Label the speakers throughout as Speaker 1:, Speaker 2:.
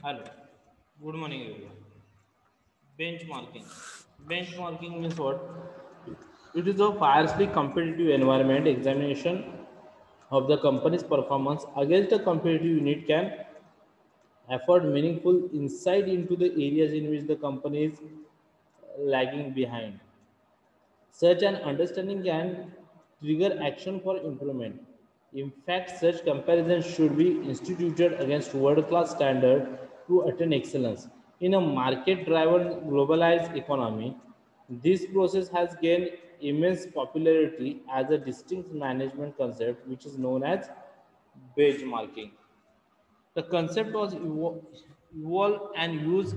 Speaker 1: Hello, good morning everyone. Benchmarking. Benchmarking means what? It is a fiercely competitive environment examination of the company's performance against a competitive unit can afford meaningful insight into the areas in which the company is lagging behind. Such an understanding can trigger action for improvement. In fact, such comparisons should be instituted against world-class standard to attain excellence. In a market-driven globalized economy, this process has gained immense popularity as a distinct management concept which is known as benchmarking. The concept was evolved and used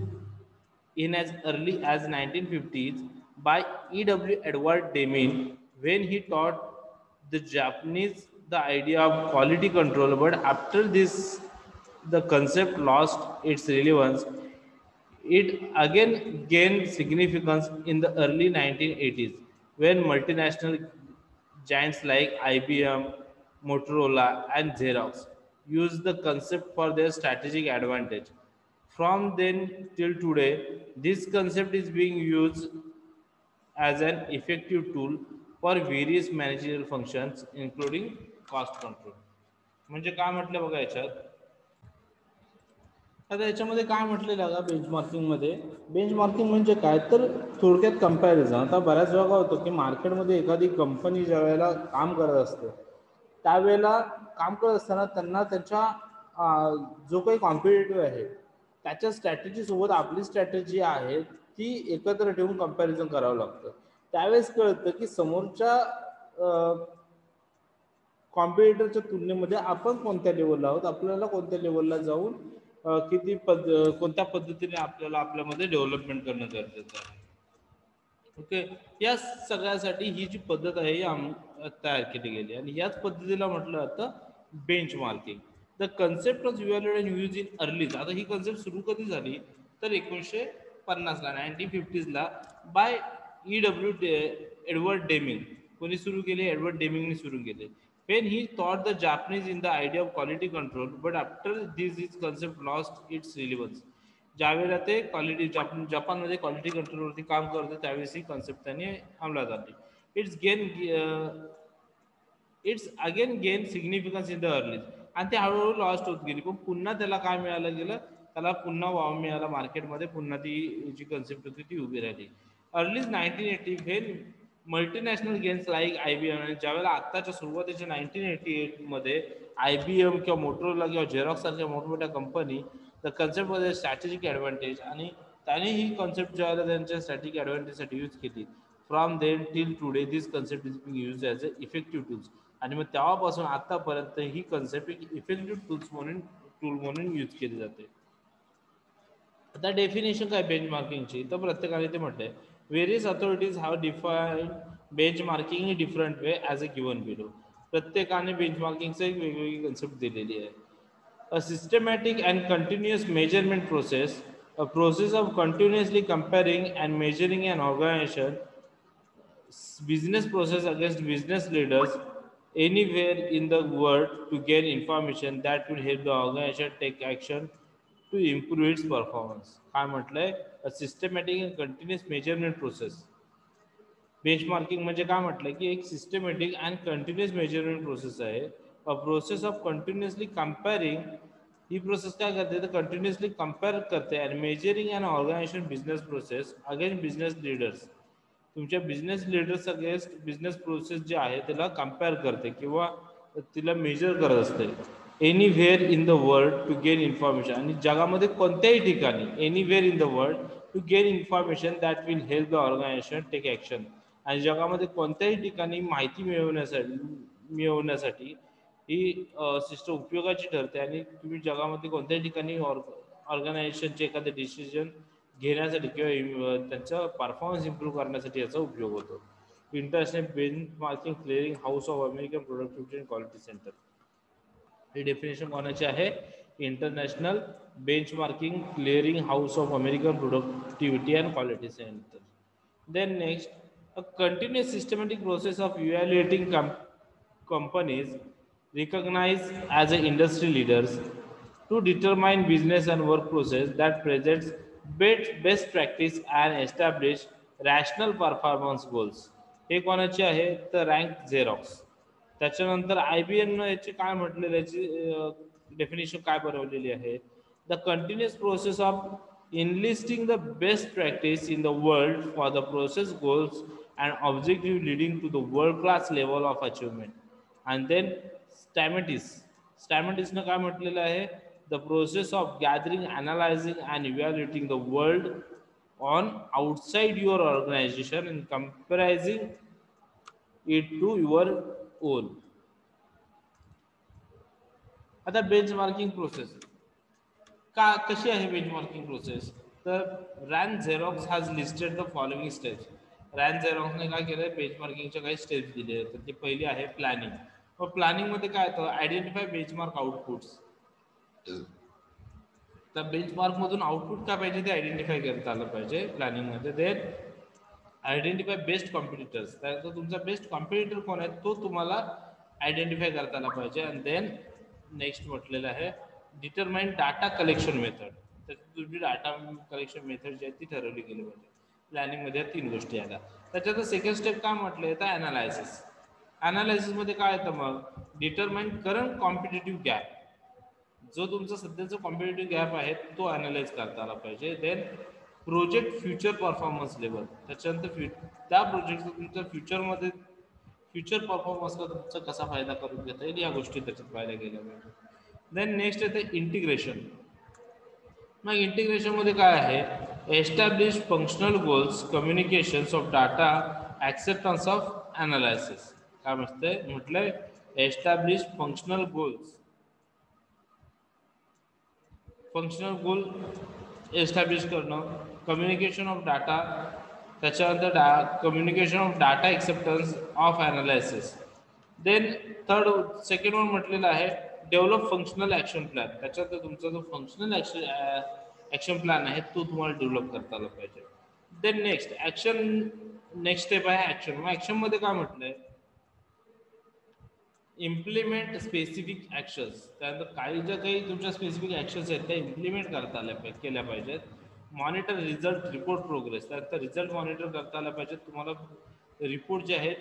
Speaker 1: in as early as 1950s by E.W. Edward Deming when he taught the Japanese the idea of quality control. But after this, the concept lost its relevance. It again gained significance in the early 1980s when multinational giants like IBM, Motorola, and Xerox used the concept for their strategic advantage. From then till today, this concept is being used as an effective tool for various managerial functions, including cost control. म्हणजे काय म्हटलं बघा याच्यात. आता याच्यामध्ये काय म्हटलेलं आहे का बेंचमार्किंगमध्ये. बेंचमार्किंग म्हणजे काय तर थोडक्यात कंपॅरिझन. आता बऱ्याच वेळा काय होतं की मार्केटमध्ये एखादी कंपनी ज्या वेळेला काम करत असते त्यावेळेला काम करत असताना त्यांना त्यांच्या जो काही कॉम्पिटेटिव्ह आहे त्याच्या स्ट्रॅटेजीसोबत आपली स्ट्रॅटेजी आहे ती एकत्र ठेवून कंपॅरिझन करावं लागतं. त्यावेळेस कळतं की समोरच्या कॉम्पिटिटरच्या तुलनेमध्ये आपण कोणत्या लेवलला आहोत, आपल्याला कोणत्या लेवलला जाऊन किती कोणत्या पद्धतीने आपल्याला आपल्यामध्ये डेव्हलपमेंट करणं गरजेचं आहे. ओके, या सगळ्यासाठी ही जी पद्धत आहे ही तयार केली गेली आणि याच पद्धतीला म्हटलं जातं benchmarking. The concept of evaluate and use in earlies. आता ही कन्सेप्ट सुरू कधी झाली तर 1950ला 1950ला बाय E.W. Edward Deming. कोणी सुरू केले? एडवर्ड डेमिंगने सुरू केले. When he taught the Japanese in the idea of quality control, but after this concept lost its relevance. ज्यावेळेला ते क्वालिटी जपानमध्ये क्वालिटी कंट्रोलवरती काम करते त्यावेळेस ही कॉन्सेप्ट त्यांनी अंमलात आणली. It's again gain significance in the earlies आणि ते हळूहळू लॉस्ट होत गेली. पण पुन्हा त्याला काय मिळालं गेलं, त्याला पुन्हा वाव मिळाला मार्केटमध्ये, पुन्हा ती जी कन्सेप्ट होती ती उभी राहिली. अर्लीज 1980 हे मल्टीनॅशनल गेम्स लाईक IBM आणि ज्यावेळेला आत्ताच्या सुरुवातीच्या 1988मध्ये IBM किंवा मोटोरोला किंवा झेरॉक्स सारख्या मोठमोठ्या company the concept was a strategic advantage आणि त्याने ही कॉन्सेप्ट ज्यावेळेला त्यांच्या स्ट्रॅटेजिक ॲडव्हान्टेजसाठी यूज केली. From then till today this concept is being use as a effective tools. आणि मग तेव्हापासून आतापर्यंत ही कन्सेप्ट एक इफेक्टिव्ह टूल म्हणून यूज केली जाते. आता डेफिनेशन काय बेंचमार्किंगची तर प्रत्येकाने ते म्हटलंय. Various authorities have define benchmarking in different way as a given below. प्रत्येकाने बेंचमार्किंगचं एक वेगवेगळी कन्सेप्ट दिलेली आहे. A systematic and continuous measurement process, a process of continuously comparing and measuring an organization business process against business leaders anywhere in the world to gain information that will help the organization take action to improve its performance. काय म्हटलंय? A systematic and continuous measurement process. Benchmarking म्हणजे काय म्हटलं की एक systematic and continuous measurement process आहे. A process of continuously comparing. ही process काय करते तर कंटिन्युअसली कंपेअर करते आणि measuring and organisation business process against business leaders. तुमच्या business leaders against business process जे आहे त्याला कंपेअर करते किंवा तिला मेजर करत असते. Anywhere in the world to gain information. आणि जगामध्ये कोणत्याही ठिकाणी anywhere in the world to gain information that will help the organisation take action. आणि जगामध्ये कोणत्याही ठिकाणी माहिती मिळवण्यासाठी ही सिस्टम उपयोगाची ठरते. आणि तुम्ही जगामध्ये कोणत्याही ठिकाणी ऑर्गनायझेशनचे एखादे डिसिजन घेण्यासाठी किंवा त्यांचा परफॉर्मन्स इम्प्रूव्ह करण्यासाठी याचा उपयोग होतो. International bench marking clearing house of American productivity and quality centre. He definition कोणाची आहे? International bench marking clearing house of American productivity and quality centre. Then next, a continuous systematic process of evaluating companies recognized as a industry leaders to determine business and work process that presents best practice and establish rational performance goals. हे कोणाचे आहे तर rank Xerox. त्याच्यानंतर IBM याची काय म्हटलेलं याची definition काय बनवलेली आहे the continuous process of enlisting the best practice in the world for the process goals and objective leading to the world class level of achievement. And then स्टॅमेटिसनं काय म्हटलेलं आहे the process of gathering analysing and evaluating the world on outside your organisation and comparing it to your own. आता benchmarking process का कशी आहे benchmarking process तर Rank Xerox has listed the following steps. Rank झेरॉक्सने काय केलं बेंचमार्किंगच्या काही steps दिले तर ती पहिली आहे प्लॅनिंग. मग प्लॅनिंग मध्ये काय येतं आयडेंटिफाय बेंचमार्क आउटपुट्स. तर बेंचमार्क मधून आउटपुट काय पाहिजे ते आयडेंटिफाय करता आलं पाहिजे प्लॅनिंग मध्ये. Then identify best competitors. त्यानंतर तुमचा बेस्ट कॉम्पिटिटर कोण आहे तो तुम्हाला आयडेंटिफाय करता आला पाहिजे. आणि देन नेक्स्ट म्हटलेलं आहे डिटरमाइन डाटा कलेक्शन मेथड. तर तुमची डाटा कलेक्शन मेथड जी आहे ती ठरवली गेली पाहिजे. प्लॅनिंग मध्ये 3 गोष्टी आल्या. त्याच्यात सेकंड स्टेप काय म्हटलं तर अनालायसिस. अनालायसिस मध्ये काय येतं मग डिटरमाइन करंट कॉम्पिटेटिव्ह गॅप. जो तुमचा सध्याचा कॉम्पिटेटिव्ह गॅप आहे तो अनालाइज करता आला पाहिजे. Then project future performance level. त्याच्यानंतर त्या प्रोजेक्टचा तुमच्या फ्युचरमध्ये फ्युचर परफॉर्मन्सला तुमचा कसा फायदा करून घेता येईल या गोष्टी त्याच्यात पाहायला गेल्या पाहिजे. देन नेक्स्ट येते इंटिग्रेशन. मग इंटिग्रेशन मध्ये काय आहे establish functional goals communications of data acceptance of analysis. काय म्हटलंय establish functional goals. Functional goal establish करणं कम्युनिकेशन ऑफ डाटा. त्याच्यानंतर communication of data acceptance of analysis. Then second one म्हटलेलं आहे डेव्हलप फंक्शनल ऍक्शन प्लॅन. त्याच्यानंतर तुमचा जो functional action plan आहे तो तुम्हाला डेव्हलप करता आला पाहिजे. देन नेक्स्ट स्टेप आहे ऍक्शन. मग ऍक्शन मध्ये काय म्हटलंय इम्प्लिमेंट स्पेसिफिक ऍक्शन्स. त्यानंतर काही तुमच्या स्पेसिफिक ऍक्शन्स आहेत त्या इम्प्लिमेंट करता केल्या पाहिजेत. Monitor result report progress. त्यानंतर रिझल्ट मॉनिटर करता आला पाहिजे. तुम्हाला रिपोर्ट जे आहेत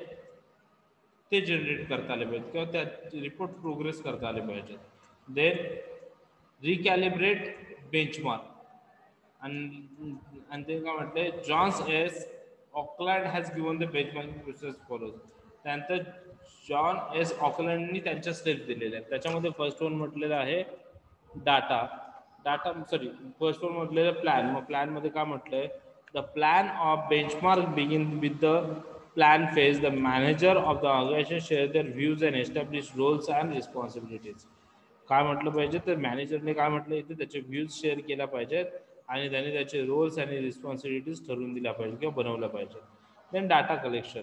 Speaker 1: ते जनरेट करता आले पाहिजेत किंवा त्या रिपोर्ट प्रोग्रेस करता आले पाहिजेत. Then recalibrate benchmark. आणि ते काय म्हटलंय Johns S Oakland has given the benchmarking process follows. त्यानंतर जॉन एस ऑकलँडनी त्यांच्या स्टेप्स दिलेल्या आहेत. त्याच्यामध्ये फर्स्ट वन म्हटलेलं आहे फर्स्ट वन म्हटलेलं प्लॅन. मग प्लॅन मध्ये काय म्हटलंय the plan of benchmark begin with the plan phase. The manager of the organisation share their views and establish roles and responsibilities. काय म्हटलं पाहिजे तर मॅनेजरने काय म्हटलं इथे त्याचे व्ह्यूज शेअर केला पाहिजेत आणि त्याने त्याचे रोल्स आणि रिस्पॉन्सिबिलिटीज ठरवून दिल्या पाहिजे किंवा बनवल्या पाहिजे. Then data collection.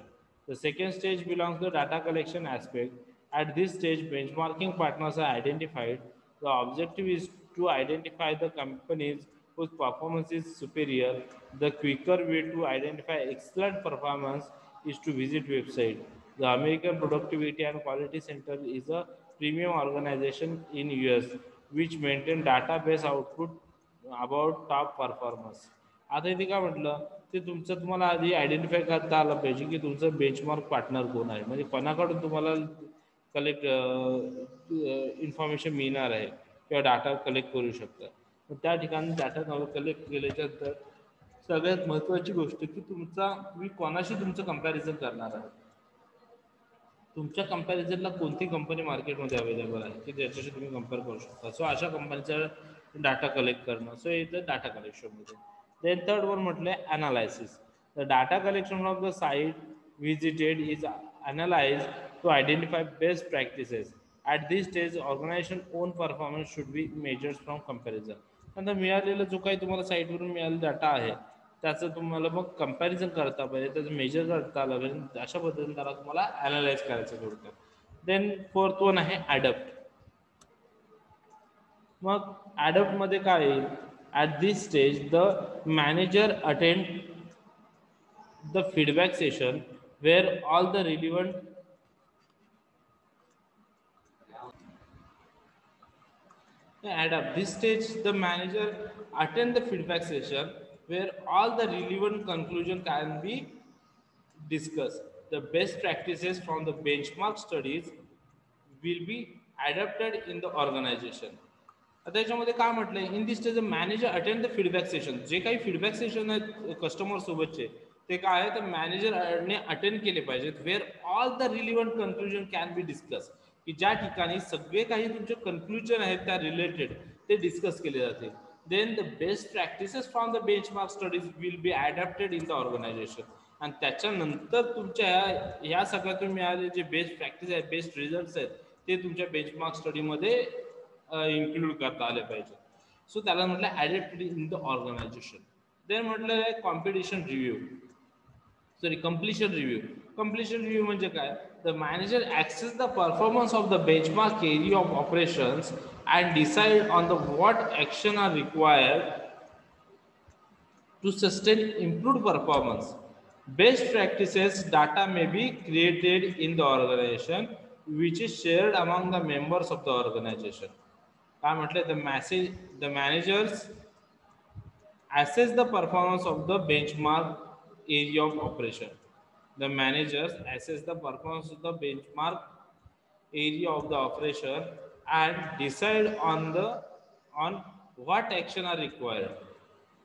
Speaker 1: The second stage belongs to the data collection aspect. At this stage, benchmarking partners are identified. The objective is to identify the companies whose performance is superior. The quicker way to identify excellent performance is to visit website. The American Productivity and Quality Center is a premium organization in US which maintain database output about top performers. आता इथे काय म्हटलं ते तुम्हाला आधी identify करता आलं पाहिजे की तुमचं बेंचमार्क पार्टनर कोण आहे. म्हणजे कोणाकडून तुम्हाला कलेक्ट इन्फॉर्मेशन मिळणार आहे किंवा डाटा कलेक्ट करू शकता. त्या ठिकाणी डाटा कलेक्ट केल्याच्यानंतर सगळ्यात महत्त्वाची गोष्ट की तुम्ही कोणाशी तुमचं कंपॅरिझन करणार आहे. तुमच्या कंपॅरिझनला कोणती कंपनी मार्केटमध्ये अवेलेबल आहे की ज्याच्याशी तुम्ही कम्पेअर करू शकता. सो अशा कंपनीचा डाटा कलेक्ट करणं. सो इथं डाटा कलेक्शनमध्ये. Then third one म्हटलंय analysis. The data collection from the site visited is analyzed to identify best practices. At this stage, organization own performance should be measured from comparison. नंतर मिळालेला जो काही तुम्हाला साईटवरून मिळालेला डाटा आहे त्याचं तुम्हाला मग कंपॅरिझन करता पाहिजे, त्याचं मेजर करता आलं पाहिजे. अशा पद्धतीने त्याला तुम्हाला अनालाइज करायचं थोडक्यात. देन फोर्थ वन आहे ॲडप्ट. मग ॲडप्ट मध्ये काय येईल at this stage the manager attend the feedback session where all the At up this stage, the manager attend the feedback session where all the relevant conclusion can be discussed. The best practices from the benchmark studies will be adapted in the organization. आता याच्यामध्ये काय म्हटलंय, in this stage manager attend the feedback session. जे काही feedback session आहेत customer सोबतचे ते काय आहे, तर मॅनेजरने अटेंड केले पाहिजेत, where all the relevant conclusion can be discuss, की ज्या ठिकाणी सगळे काही तुमचे कन्क्लुजन आहेत त्या रिलेटेड ते डिस्कस केले जातील. Then the best practices from the benchmark studies will be adapted in the organisation. आणि त्याच्यानंतर तुमच्या ह्या सगळ्यातून मिळाले जे बेस्ट प्रॅक्टिस आहेत, बेस्ट रिझल्ट्स आहेत, ते तुमच्या बेंचमार्क स्टडीमध्ये इन्क्लूड करता आले पाहिजे. सो त्याला म्हटलं ॲडेप्टेड इन द ऑर्गनायझेशन. देन म्हटलं आहे competition review, sorry completion review. Completion review म्हणजे काय, the manager assess the performance of the benchmark area of operations and decide on the what action are required to sustain improved performance. Best practices data may be created in the organization which is shared among the members of the organization. काय म्हटलं, the managers assess the performance of the benchmark area of operation. The managers assess the performance of the benchmark area of the operation and decide on what action are required.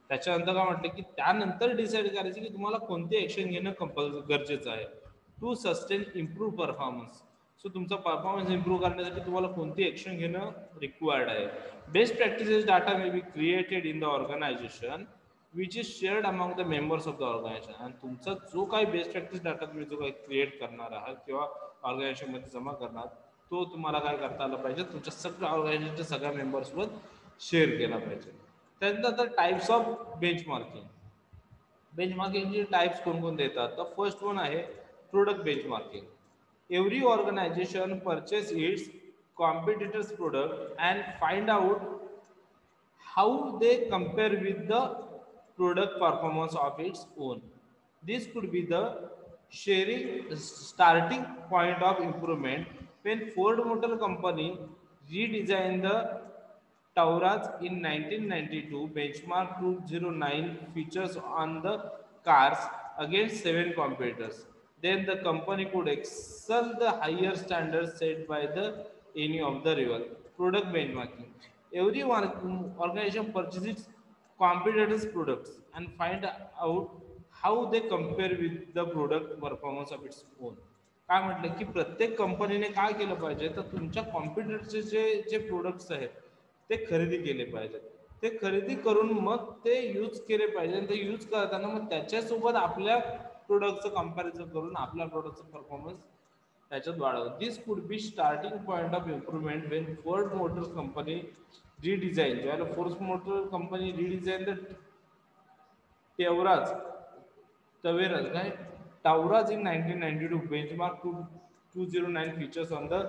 Speaker 1: त्याच्यानंतर काय म्हटलं की त्यानंतर decide करायचं की तुम्हाला कोणती action घेणं गरजेचं आहे to sustain improve performance. So तुमचा परफॉर्मन्स इम्प्रूव्ह करण्यासाठी तुम्हाला कोणती ऍक्शन घेणं रिक्वायर्ड आहे. Best practices data may be created in the organisation which is shared among the members of the organisation. आणि तुमचा जो काही बेस्ट प्रॅक्टिस डाटा तुम्ही जो काही क्रिएट करणार आहात किंवा ऑर्गनायझेशनमध्ये जमा करणार, तो तुम्हाला काय करता आला पाहिजे, तुमच्या सगळ्या ऑर्गनायझेशनच्या सगळ्या मेंबर्ससोबत शेअर केला पाहिजे. त्यानंतर टाइप्स ऑफ बेंचमार्किंग. बेंचमार्किंगचे टाइप्स कोणकोणते येतात, तर फर्स्ट वन आहे product benchmarking. Every organisation purchase its competitors product and find out how they compare with the product performance of its own. This could be the sharing starting point of improvement. When Ford Motor Company redesigned the Taurus in 1992, benchmark 209 features on the cars against 7 competitors. Then the company could excel the higher standards set by the any of the rival. Product benchmarking. Every organization purchases competitors' products and find out how they compare with the product performance of its own. काय म्हटलं की प्रत्येक कंपनीने काय केलं पाहिजे, तर तुमच्या कॉम्प्युटरचे जे जे प्रोडक्ट्स आहेत ते खरेदी केले पाहिजेत. ते खरेदी करून मग ते यूज केले पाहिजे आणि ते यूज करताना मग त्याच्यासोबत आपल्या प्रोडक्टचं कंपॅरिझन करून आपल्या प्रोडक्टचं परफॉर्मन्स त्याच्यात वाढवलं. This could be starting point of improvement when Ford Motors company redesign, ज्यावेळेला Ford motor company redesign the Taveras Taveras, right? Taurus in 1992 benchmark to 209 features on the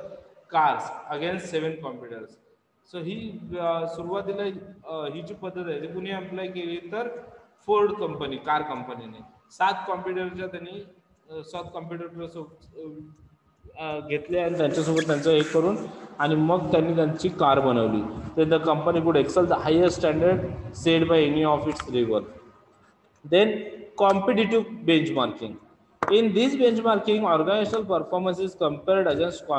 Speaker 1: cars against 7 competitors. So ही सुरुवातीला ही जी पद्धत आहे ती कुणी apply केली, तर Ford company car कंपनीने 7 कॉम्प्युटरच्या त्यांनी 7 कॉम्प्युटर घेतले आणि त्यांच्यासोबत त्यांचं एक करून आणि मग त्यांनी त्यांची कार बनवली. तर the company could excel the highest standard set by any of its rival. Then competitive benchmarking. In this benchmarking, organizational performance is compared against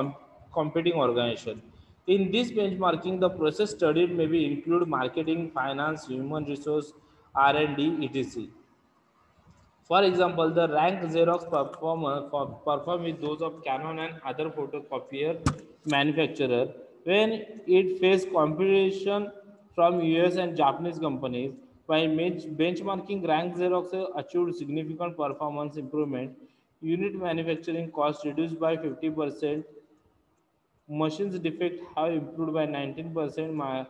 Speaker 1: competing organization. In this benchmarking, the process studied may be include marketing, finance, human resource, R&D, etc. For example, the rank Xerox perform with those of Canon and other photocopier manufacturer when it faced competition from US and Japanese companies. By benchmarking, rank Xerox achieved significant performance improvement. Unit manufacturing cost reduced by 50%. Machines defect have improved by 19%.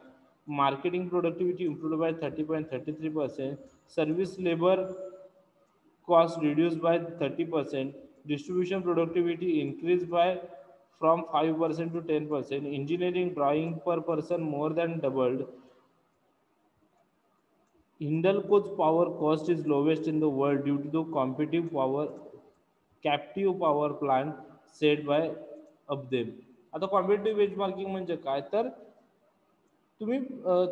Speaker 1: Marketing productivity improved by 30.33%. Service labor cost reduced by 30%, distribution productivity increased by from 5% to 10%, engineering drawing per person more than doubled. Hindalco's power cost is lowest in the world due to the captive power plant set by Abdem. आता competitive benchmarking म्हणजे काय, तर तुम्ही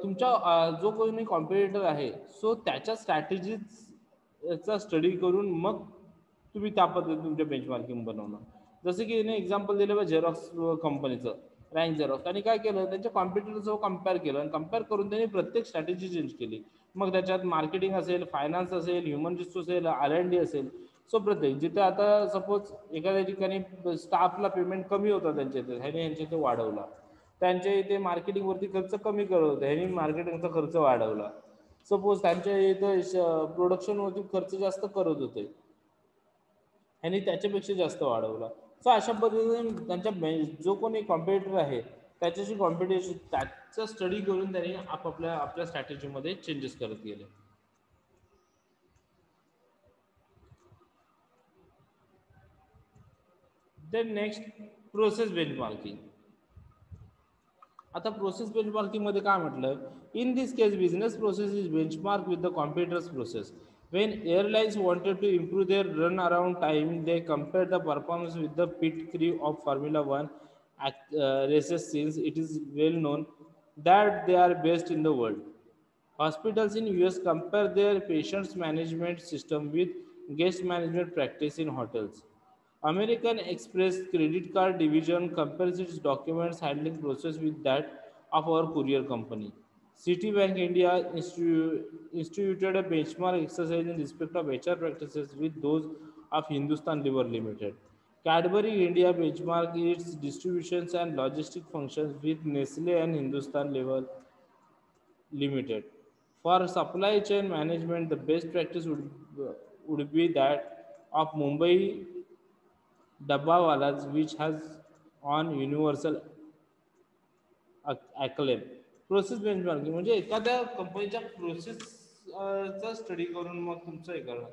Speaker 1: तुमच्या जो कोणी competitor आहे so त्याच्या स्ट्रॅटेजीचा स्टडी करून मग तुम्ही त्या पद्धतीने तुमच्या बेंचमार्किंग बनवणार. जसं की याने एक्झाम्पल दिलं बघ झेरॉक्स कंपनीचं, रँक झेरॉक्स. त्यांनी काय केलं, त्यांच्या कॉम्पिटिटरसोबत कम्पेअर केलं आणि कम्पेअर करून त्यांनी प्रत्येक स्ट्रॅटेजी चेंज केली. मग त्याच्यात मार्केटिंग असेल, फायनान्स असेल, ह्युमन रिसोर्स असेल, R&D असेल. सो प्रत्येक जिथे आता सपोज एखाद्या ठिकाणी स्टाफला पेमेंट कमी होता त्यांच्या इथे, ह्याने यांच्या इथे वाढवला. त्यांच्या इथे मार्केटिंगवरती खर्च कमी करत होते, ह्यांनी मार्केटिंगचा खर्च वाढवला. सपोज त्यांच्या इथं प्रोडक्शनवरती खर्च जास्त करत होते, ह्यांनी त्याच्यापेक्षा जास्त वाढवला. सो अशा पद्धतीने त्यांच्या जो कोणी कॉम्पिटिटर आहे त्याच्याशी कॉम्पिटिशन त्याचा स्टडी करून त्यांनी आपापल्या आपल्या स्ट्रॅटेजीमध्ये चेंजेस करत गेले. Then next process benchmarking. आता प्रोसेस बेंचमार्किंग मध्ये काय म्हटलं, in this case business process is benchmark with the competitors process. When airlines wanted to improve their runaround time, they compared the performance with the pit crew of Formula One races, since it is well known that they are best in the world. Hospitals in US compare their patients management system with guest management practice in hotels. American Express credit card division compares its documents handling process with that of our courier company. Citibank India instituted a benchmark exercise in respect of HR practices with those of Hindustan Liver Limited. Cadbury India benchmark its distributions and logistic functions with Nestle and Hindustan Liver Limited. For supply chain management, the best practice would be that of Mumbai Dabbawalas, which has on universal acclaim. Process benchmarking म्हणजे एखाद्या कंपनीच्या process चा study करून मग तुमचं हे करणं.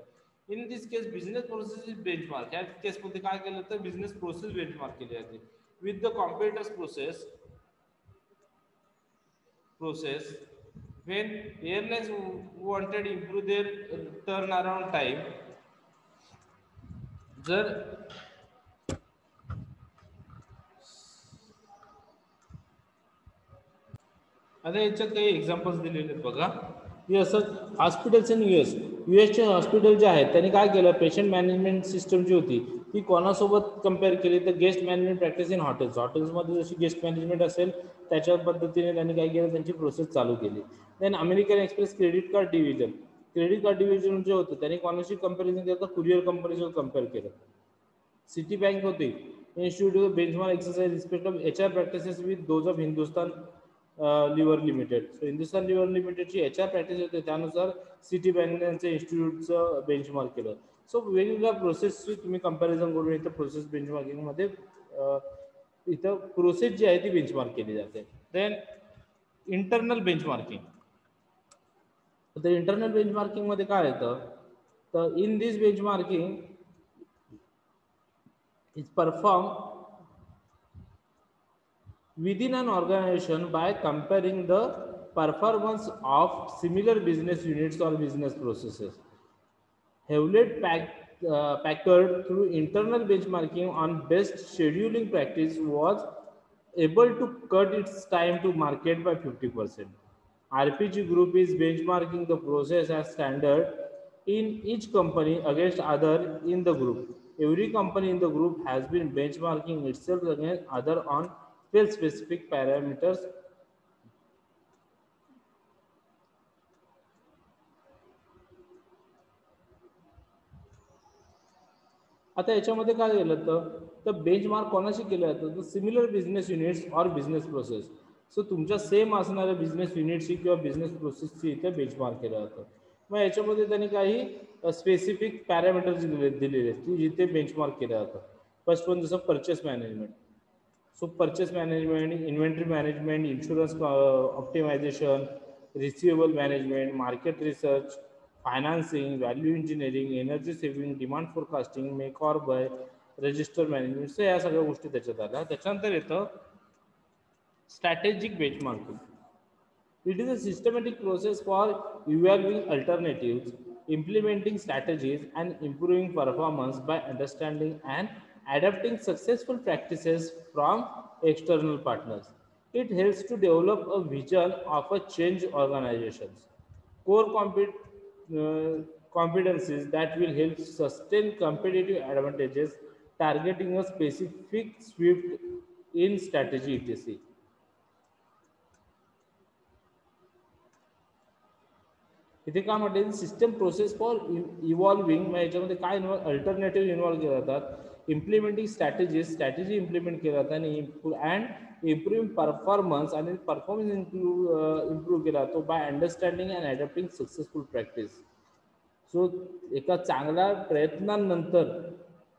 Speaker 1: In this case business process is benchmark. या केसमध्ये काय केलं तर बिझनेस प्रोसेस बेंचमार्क केली जाते with the competitors process when airlines wanted to improve their turnaround time. जर आता याच्यात काही एक्झाम्पल्स दिलेले आहेत बघा, की असं हॉस्पिटल्स इन युएसचे हॉस्पिटल जे आहेत त्यांनी काय केलं, पेशंट मॅनेजमेंट सिस्टम जी होती ती कोणासोबत कम्पेअर केली तर गेस्ट मॅनेजमेंट प्रॅक्टिस इन हॉटेल्समध्ये जशी गेस्ट मॅनेजमेंट असेल त्याच्या पद्धतीने त्यांनी काय केलं, त्यांची प्रोसेस चालू केली. Then American Express credit card division जे होतं त्यांनी कोणाशी कंपॅरिझन केलं तर कुरिअर कंपनीसोबत कम्पेअर केलं. सिटी बँक होती institute benchmark exercise respect of HR practices with those of Hindustan Lever Limited. So Hindustan Lever लिमिटेडची HR प्रॅक्टिस होते त्यानुसार सिटी बँकचे इन्स्टिट्यूटचं बेंचमार्क केलं. सो वेगवेगळ्या प्रोसेसची तुम्ही कंपॅरिझन करून इथं प्रोसेस बेंचमार्किंगमध्ये इथं प्रोसेस जी आहे ती बेंचमार्क केली जाते. Then internal benchmarking. तर इंटरनल बेंचमार्किंगमध्ये काय येतं तर in this benchmarking is performed within an organization by comparing the performance of similar business units or business processes. Hewlett Packard, through internal benchmarking on best scheduling practice, was able to cut its time to market by 50%. RPG Group is benchmarking the process as standard in each company against other in the group. Every company in the group has been benchmarking itself against other on 12 specific parameters. आता याच्यामध्ये काय केलं तर benchmark कोणाशी केलं जातं तर similar business units or business process. So तुमच्या सेम असणाऱ्या बिझनेस युनिटची किंवा बिझनेस प्रोसेसची इथे बेंचमार्क केलं जातं. मग याच्यामध्ये त्यांनी काही स्पेसिफिक पॅरामीटर्स दिलेले आहेत की जिथे बेंचमार्क केलं जातं. फर्स्ट वन जसं purchase management. So purchase management, inventory management, insurance optimisation, receivable management, market research, financing, value engineering, energy saving, demand forecasting, make or buy, register management. So या सगळ्या गोष्टी त्याच्यात आल्या. त्याच्यानंतर येतं strategic benchmarking. It is a systematic process for evaluating alternatives, implementing strategies, and improving performance by understanding and adapting successful practices from external partners. It helps to develop a vision of a change organizations. Core competencies that will help sustain competitive advantages, targeting a specific shift in strategy etc. इथे काय म्हटलं system process for evolving मग याच्यामध्ये काय alternative involve केले जातात implementing strategy implement केल्या जातात आणि अँड इम्प्रूव्ह परफॉर्मन्स आणि परफॉर्मन्स इम्प्रूव्ह केला जातो by understanding and adapting successful practice. So एका चांगल्या प्रयत्नांनंतर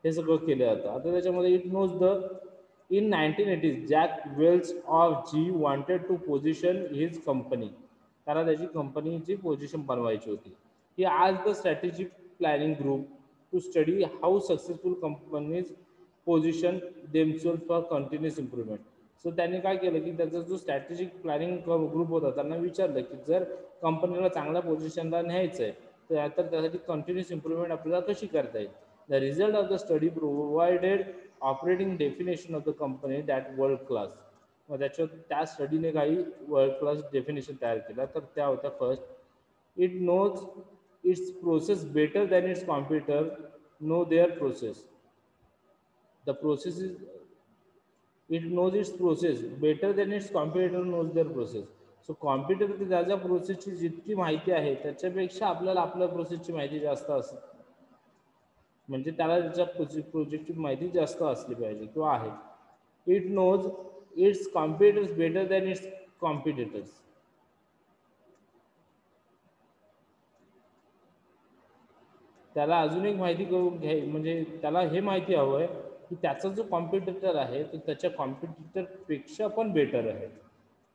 Speaker 1: हे सगळं केलं जातं. आता त्याच्यामध्ये it knows the in 1980s Jack Welch of GE wanted to position his company, त्याला त्याची कंपनीची पोझिशन बनवायची होती. ही आज the strategic planning group to study how successful companies position themselves for continuous improvement. So त्यांनी काय केलं की त्याचा जो स्ट्रॅटेजिक प्लॅनिंग ग्रुप होता त्यांना विचारलं की जर कंपनीला चांगल्या पोझिशनला न्यायचं आहे तर त्यासाठी कंटिन्युअस इम्प्रूव्हमेंट आपल्याला कशी करता येईल. The result of the study provided operating definition of the company that world class. मग त्या स्टडीने काही वर्ल्ड क्लास डेफिनेशन तयार केला. तर त्या होत्या first it knows its process better than its computer know their process. The process is it knows its process better than its computer knows their process. So computer त्याच्या प्रोसेसची जितकी माहिती आहे त्याच्यापेक्षा आपल्याला आपल्या प्रोसेसची माहिती जास्त असते, म्हणजे त्याला त्याच्या प्रोजेक्टची माहिती जास्त असली पाहिजे किंवा आहे. It knows its computers better than its competitors. त्याला अजून एक माहिती करून घ्याय म्हणजे त्याला हे माहिती हवं आहे की त्याचा जो कॉम्पिटिटर आहे तो त्याच्या कॉम्पिटिटरपेक्षा पण बेटर आहे.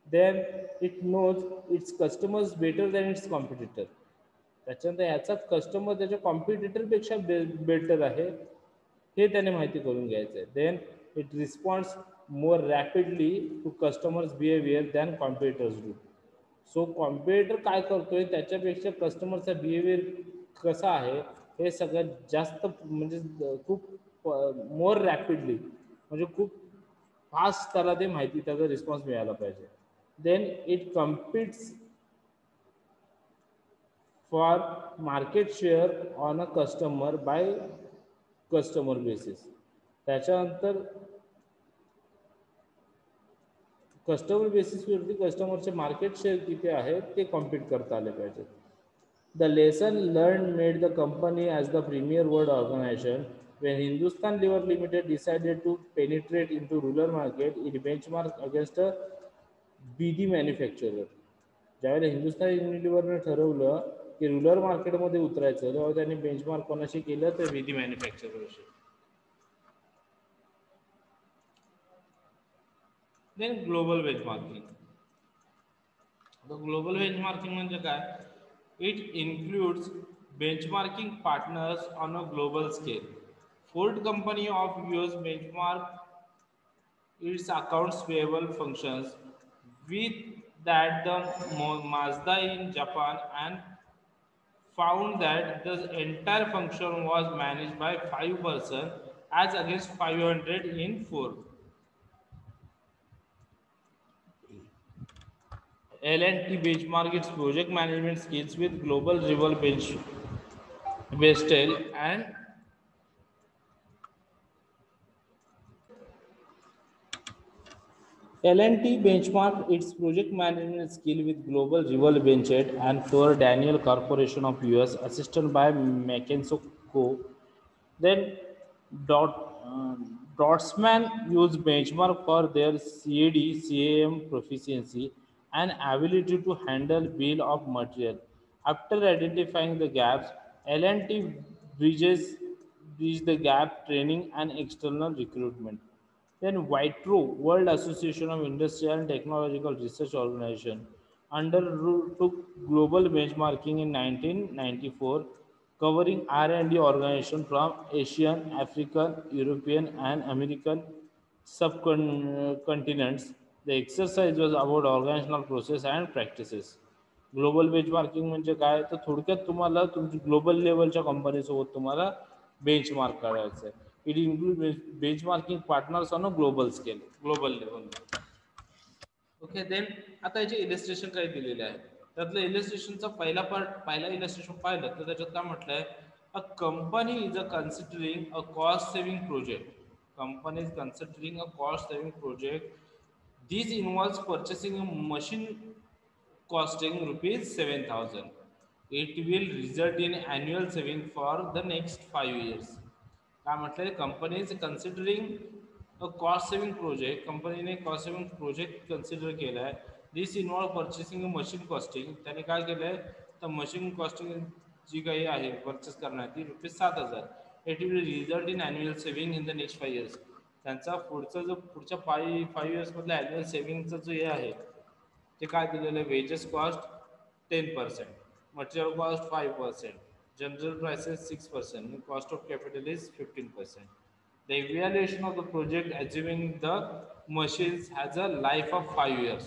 Speaker 1: Then it knows its customers better than its competitor. त्याच्यानंतर ह्याचा कस्टमर त्याच्या कॉम्पिटिटरपेक्षा बेटर आहे हे त्याने माहिती करून घ्यायचं आहे. Then it responds more rapidly to customers behaviour than competitors do. So competitor काय करतोय त्याच्यापेक्षा कस्टमरचा बिहेवियर कसा आहे हे सगळ्यात जास्त म्हणजे खूप मोर रॅपिडली म्हणजे खूप फास्ट त्याला ते माहिती त्याचा रिस्पॉन्स मिळाला पाहिजे. Then it competes for market share on a customer by customer basis. त्याच्यानंतर कस्टमर बेसिसवरती कस्टमरचे मार्केट शेअर किती आहे ते कॉम्पीट करता आले पाहिजे. The lesson learned made the company as the premier world organization. When Hindustan Lever Limited decided to penetrate into rural market, it benchmarked against a BD manufacturer. ज्यावेळेला हिंदुस्तान युनिलिव्हरने ठरवलं की रुरल मार्केटमध्ये उतरायचं तेव्हा त्यांनी बेंचमार्क कोणाशी केलं तर बीडी मॅन्युफॅक्चररशी. Then global benchmarking. Global benchmarking म्हणजे काय? It includes benchmarking partners on a global scale. Ford Company of US benchmark its accounts payable functions with that the Mazda in Japan and found that the entire function was managed by 5 persons as against 500 in Ford. L&T benchmark its project management skills with global rival Vestel and L&T benchmarked its project management skill with global rival Benchet and for Daniel Corporation of US, assisted by McKinsey Co. Then Dotsman used benchmark for their CAD, CAM proficiency and ability to handle bill of material. After identifying the gaps, L&T bridge the gap training and external recruitment. Then WITRO, World Association of Industrial and Technological Research Organization, undertook global benchmarking in 1994, covering R&D organizations from Asian, African, European, and American subcontinents. The exercise was about organizational process and practices. Global benchmarking म्हणजे काय तर थोडक्यात तुम्हाला तुमची global लेवलच्या कंपनीसोबत तुम्हाला benchmark करायचं आहे. It include benchmarking partners on a global scale, global level. Okay then आता याचे इलिस्ट्रेशन काही दिलेले आहे. त्यातलं इलिस्ट्रेशनचा पहिला इलिस्ट्रेशन पाहिलं तर त्याच्यात काय म्हटलंय, a company is a considering a cost saving project. Company is considering a cost saving project. This involves purchasing a machine costing rupees 7,000. It will result in annual saving for the next 5 years. काय म्हटलंय, company is considering a cost saving project. कंपनीने cost saving project consider केलाय. दिस involve purchasing machine costing. त्याने काय केलंय तर machine costing जी काही आहे परचेस करणार ती ₹7,000. It will result in annual saving in the next 5 years. त्यांचा पुढच्या 5 years मधल्या अॅन्युअल सेव्हिंगचा जो हे आहे ते काय दिलेलं आहे, wedges cost 10%, material cost 5%, general prices 6%, and cost of capital is 15%. The evaluation of the project assuming the machines has a life of 5 years.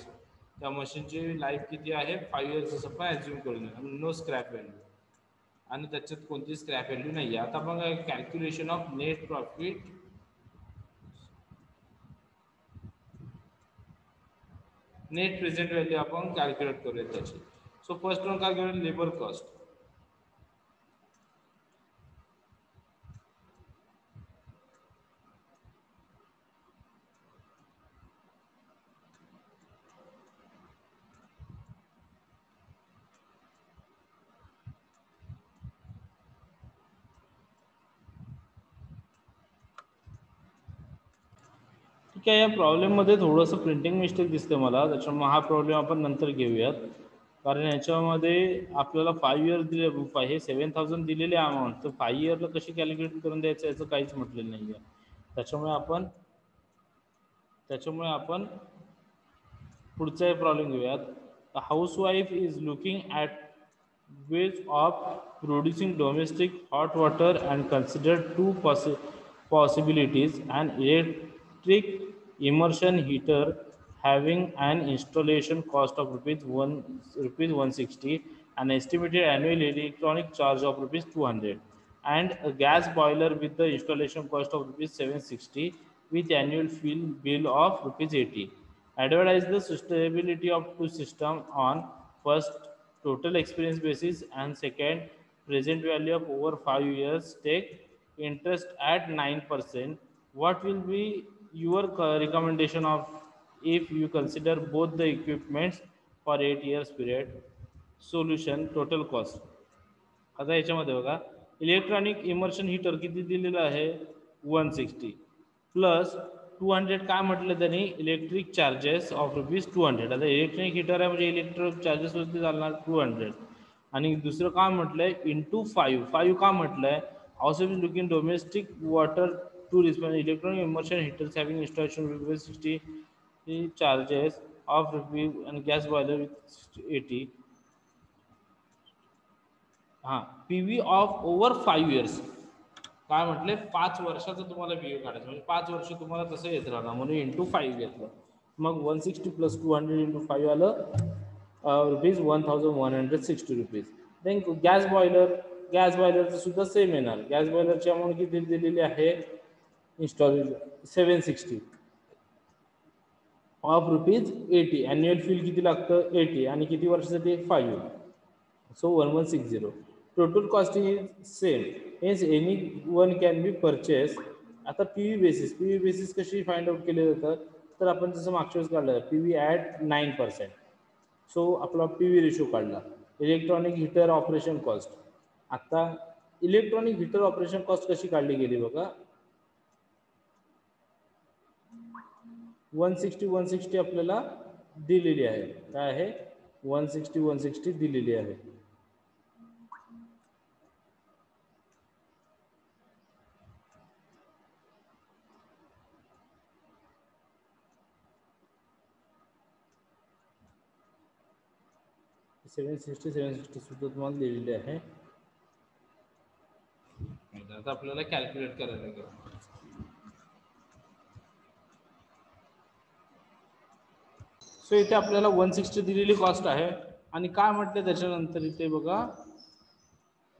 Speaker 1: त्या मशीनची लाईफ किती आहे, 5 years असं पण ॲज्युम करून नो स्क्रॅप व्हॅल्यू, आणि त्याच्यात कोणती स्क्रॅप व्हॅल्यू नाही आहे. आता बघा calculation of net profit, net present value आपण कॅल्क्युलेट करूया त्याची. सो फर्स्ट वन काय करूया, लेबर कॉस्ट. ठीक आहे, या प्रॉब्लेममध्ये थोडंसं प्रिंटिंग मिस्टेक दिसते मला, त्याच्यामुळे हा प्रॉब्लेम आपण नंतर घेऊयात. कारण याच्यामध्ये आपल्याला 5 years दिले, हे 7,000 दिलेले अमाऊंट, तर 5 yearला कशी कॅल्क्युलेट करून द्यायचं याचं काहीच म्हटलेलं नाही आहे. त्याच्यामुळे आपण पुढचा प्रॉब्लेम घेऊयात. The housewife is looking at ways of producing domestic hot water and consider two possibilities: an electric immersion heater having an installation cost of rupees 160, an estimated annual electronic charge of rupees 200, and a gas boiler with the installation cost of rupees 760 with annual fuel bill of rupees 80. Advertise the suitability of two systems on first total experience basis and second present value of over 5 years. Take interest at 9%. What will be your recommendation of if you consider both the equipments for 8 years period? Solution, total cost. आता याच्यामध्ये बघा, electronic immersion heater किती दिलेलं आहे, 160 plus 200 काय म्हटलं त्यांनी, electric charges of ₹200. आता इलेक्ट्रॉनिक हीटर आहे म्हणजे इलेक्ट्रिक चार्जेस वरती चालणार 200. आणि दुसरं काय म्हटलंय, इंटू 5 का म्हटलंय, house is looking domestic water to response electronic immersion heaters having installation ₹60 charges of rupees आणि गॅस बॉयलर विथ 80. हां, P V of over 5 years. काय म्हटले, 5 वर्षाचं तुम्हाला पी व्ही काढायचं, म्हणजे 5 वर्ष तुम्हाला तसं येत राहणार, म्हणून इंटू 5 घेतलं. मग 160 प्लस 200 इंटू 5 आलं ₹1160. देन गॅस बॉयलरचं सुद्धा सेम येणार. गॅस बॉयलरची अमाऊंट किती दिलेली आहे, इन्स्टॉलेशन 760 ऑफ ₹80. ॲन्युअल फील किती लागतं, 80, आणि किती वर्षासाठी, 5. So 1160. Total costing is same. Hence any one can be purchased. आता पी व्ही बेसिस कशी फाइंड आउट केले जातं, तर आपण जसं मागच्या वेळेस काढलं पी व्ही ॲट 9%. सो आपला पी व्ही रेशो काढला. Electronic heater operation cost. आता इलेक्ट्रॉनिक हीटर ऑपरेशन कॉस्ट कशी काढली गेली बघा, 160 आपल्याला दिलेली आहे. काय आहे, 160 दिलेली आहे. सेवन सिक्स्टी सुद्धा तुम्हाला दिलेली आहे. आता आपल्याला कॅल्क्युलेट करायला लागेल. सो इथे आपल्याला 160 दिलेली कॉस्ट आहे, आणि काय म्हटलं त्याच्यानंतर इथे बघा,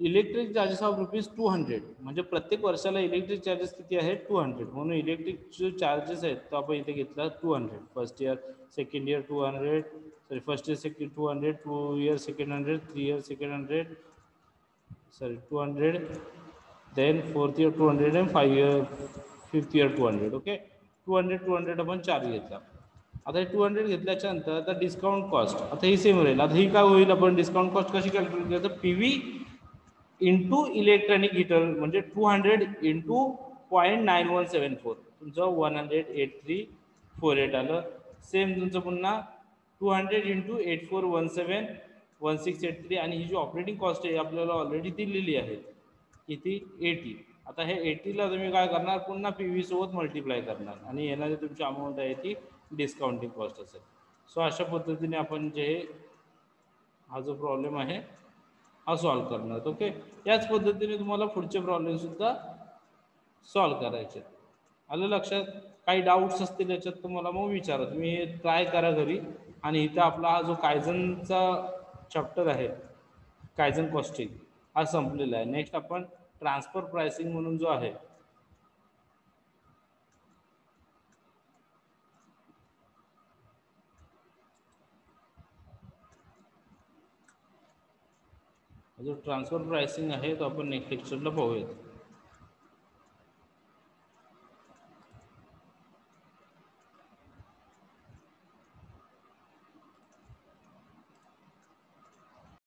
Speaker 1: इलेक्ट्रिक चार्जेस ऑफ ₹200 म्हणजे प्रत्येक वर्षाला इलेक्ट्रिक चार्जेस किती आहेत 200 म्हणून इलेक्ट्रिक जो चार्जेस आहेत तो आपण इथे घेतला 200 first year second year 200 sorry first year second 200 2 year second 100 3 year second 100 sorry 200 then fourth year 200 and 5 year fifth year 200 okay 200 आपण 4 घेतला आता हे 200 घेतल्याच्या नंतर आता डिस्काउंट कॉस्ट आता ही सेम राहील आता ही काय होईल आपण डिस्काउंट कॉस्ट कशी कॅल्क्युलेट करायचं पीव्ही इंटू इलेक्ट्रॉनिक हीटर म्हणजे 200 इंटू 0.9174 तुमचं 100.8348 आलं सेम तुमचं पुन्हा 200 इंटू 8417 1683 आणि ही जी ऑपरेटिंग कॉस्ट आहे आपल्याला ऑलरेडी दिलेली आहे किती 80 आता हे 80ला तुम्ही काय करणार पुन्हा पी व्ही सोबत मल्टिप्लाय करणार आणि येणारी तुमची अमाऊंट आहे ती डिस्काउंटिंग कॉस्ट असेल सो अशा पद्धतीने आपण जे हा जो प्रॉब्लेम आहे हा सॉल्व्ह करणार ओके याच पद्धतीने तुम्हाला पुढचे प्रॉब्लेम सुद्धा सॉल्व्ह करायचे आलं लक्षात काही डाऊट्स असतील याच्यात तुम्हाला मग विचारा तुम्ही हे ट्राय करा घरी आणि इथं आपला हा जो कायझनचा चॅप्टर आहे कायझन कॉस्टिंग हा संपलेला आहे नेक्स्ट आपण ट्रान्सफर प्राइसिंग म्हणून जो आहे जो ट्रान्सफर प्राइसिंग आहे तो आपण नेक्स्ट लेक्चरला पाहूयात